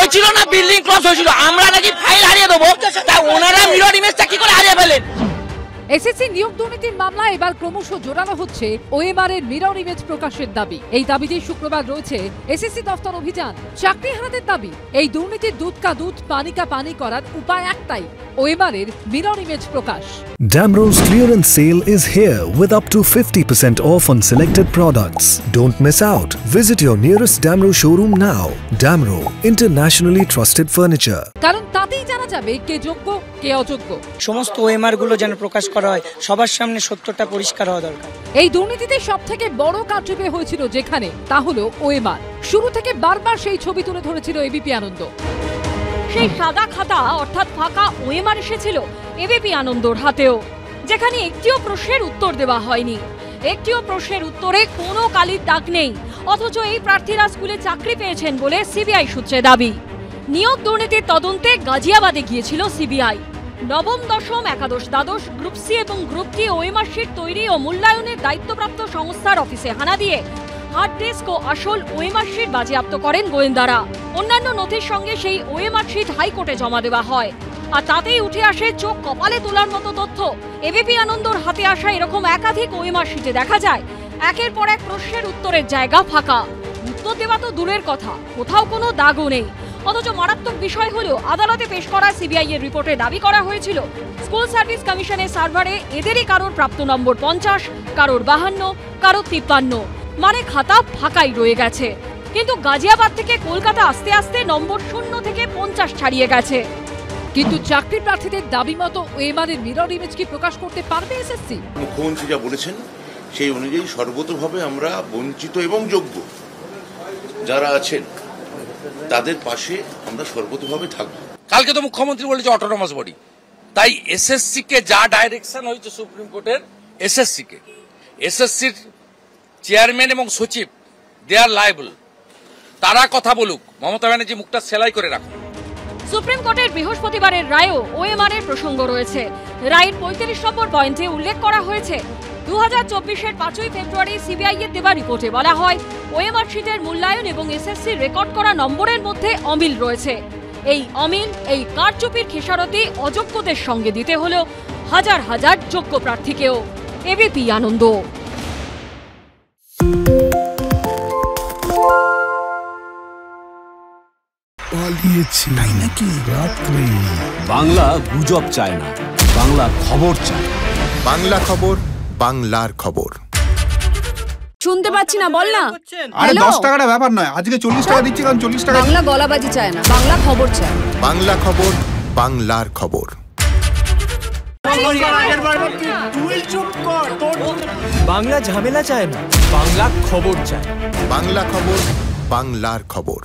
হয়েছিল না building cross হয়েছিল, আমরা নাকি ফাইল হারিয়ে দেবো, তা ওনারা মিরর ইমেজটা কি করে হারিয়ে ফেলেন? এসএসসি নিয়োগ দুর্নীতির মামলায় এবার ক্রমশ জোরালো হচ্ছে ওএমআর এর মিরর ইমেজ প্রকাশের দাবি। এই দাবিতে শুক্রবার রয়েছে এসএসসি দফতর অভিযান। চাকরি হারাদের দাবি, এই দুর্নীতির দুধ কা দুধ পানি কা পানি করার উপায় একটাই, ওএমআর এর mirror image Prakash. Damro's clearance sale is here with up to 50% off on selected products. Don't miss out. Visit your nearest Damro showroom now. Damro, internationally trusted furniture. কারণ তাতেই জানা যাবে কে যোগ্য কে অযোগ্য। সমস্ত ওএমআর গুলো যেন প্রকাশ করা হয়, সবার সামনে সত্যটা পরিষ্কার হওয়া দরকার। এই দুর্নীতিতে সবথেকে বড় কারচুপি হয়েছিল যেখানে, তা হলো ওএমআর। শুরু থেকে বারবার সেই ছবি তুলে ধরেছিল এবিপি আনন্দ। সেই সাদা খাতা অর্থাৎ ফাঁকা ওএমআর এসেছিল এবিপি আনন্দর হাতেও, যেখানে একটিও প্রশ্নের উত্তর দেওয়া হয়নি। একটিও প্রশ্নের উত্তরে কোনো কালির দাগ নেই, অথচ এই প্রার্থীরা স্কুলে চাকরি পেয়েছেন বলে সিবিআই সূত্রে দাবি। নিয়োগ দুর্নীতির তদন্তে গাজিয়াবাদে গিয়েছিল সিবিআই। নবম, দশম, একাদশ, দ্বাদশ, গ্রুপ সি এবং গ্রুপ ডি ওএমআর শিট তৈরি ও মূল্যায়নের দায়িত্বপ্রাপ্ত সংস্থার অফিসে হানা দিয়ে হার্ড ডিস্ক ও আসল ওএমআর শিট বাজেয়াপ্ত করেন গোয়েন্দারা। অন্যান্য নথির সঙ্গে সেই ওএমআর শিট হাইকোর্টে জমা দেওয়া হয়, আর তাতেই উঠে আসে চোখ কপালে তোলার মতো তথ্য। এবিপি আনন্দর হাতে আসা এরকম একাধিক ওএমআর শিটে দেখা যায় একের পর এক প্রশ্নের উত্তরের জায়গা ফাঁকা। উত্তর দেওয়া তো দূরের কথা, কোথাও কোনো দাগও নেই। অথচ মারাত্মক বিষয় হলো, আদালতে পেশ করা সিবিআই এর রিপোর্টে দাবি করা হয়েছিল স্কুল সার্ভিস কমিশনের সার্ভারে এদেরই কারোর প্রাপ্ত নম্বর 50, কারোর 52, কারোর 53, মানে খাতা ফাঁকাই রয়ে গেছে। কিন্তু গাজিয়াবাদ থেকে কলকাতা আসতে আসতে নম্বর 0 থেকে 50 ছাড়িয়ে গেছে। কিন্তু চাকরি প্রার্থীদের দাবি মতো ওএমআর এর মিরর ইমেজ কি প্রকাশ করতে পারবে এসএসসি? মুখ্যমন্ত্রী যা বলেছেন সেই অনুযায়ী সর্বতোভাবে আমরা বঞ্চিত এবং যোগ্য যারা আছেন তাদের পাশে আমরা সর্বতোভাবে থাকবো। কালকে তো মুখ্যমন্ত্রী বলেছে অটোনমাস বডি, তাই এসএসসি কে যা ডাইরেকশন হয়েছে সুপ্রিম কোর্টের, এসএসসির চেয়ারম্যান এবং সচিব দে আর লায়েবল, তারা কথা বলুক, মমতা ব্যানার্জি মুখটা সেলাই করে রাখুন। সুপ্রিম কোর্টের বৃহস্পতিবারের রায়েও ওএমআর এর প্রসঙ্গ রয়েছে। রায়ের 35 নম্বর পয়েন্টে উল্লেখ করা হয়েছে 2024-এর 5ই ফেব্রুয়ারি সিবিআই এর দেওয়া রিপোর্টে বলা হয় ওএমআর শিটের মূল্যায়ন এবং এসএসসি রেকর্ড করা নম্বরের মধ্যে অমিল রয়েছে। এই অমিল, এই কারচুপির খেসারতি অযোগ্যদের সঙ্গে দিতে হলো হাজার হাজার যোগ্য প্রার্থীকেও। এবিপি আনন্দ। বাংলা গুজব চায় না, বাংলা খবর চায়। বাংলা খবর, বাংলার খবর। শুনতে পাচ্ছি না, বল না। আরে 10 টাকাটা ব্যাপার নয়, আজকে 40 টাকা দিচ্ছি, কারণ 40 টাকা। বাংলা গলাবাজি চায় না, বাংলা খবর চায়। বাংলা খবর, বাংলার খবর। বাংলা ঝামেলা চায় না, বাংলা খবর চায়। বাংলা খবর, বাংলার খবর।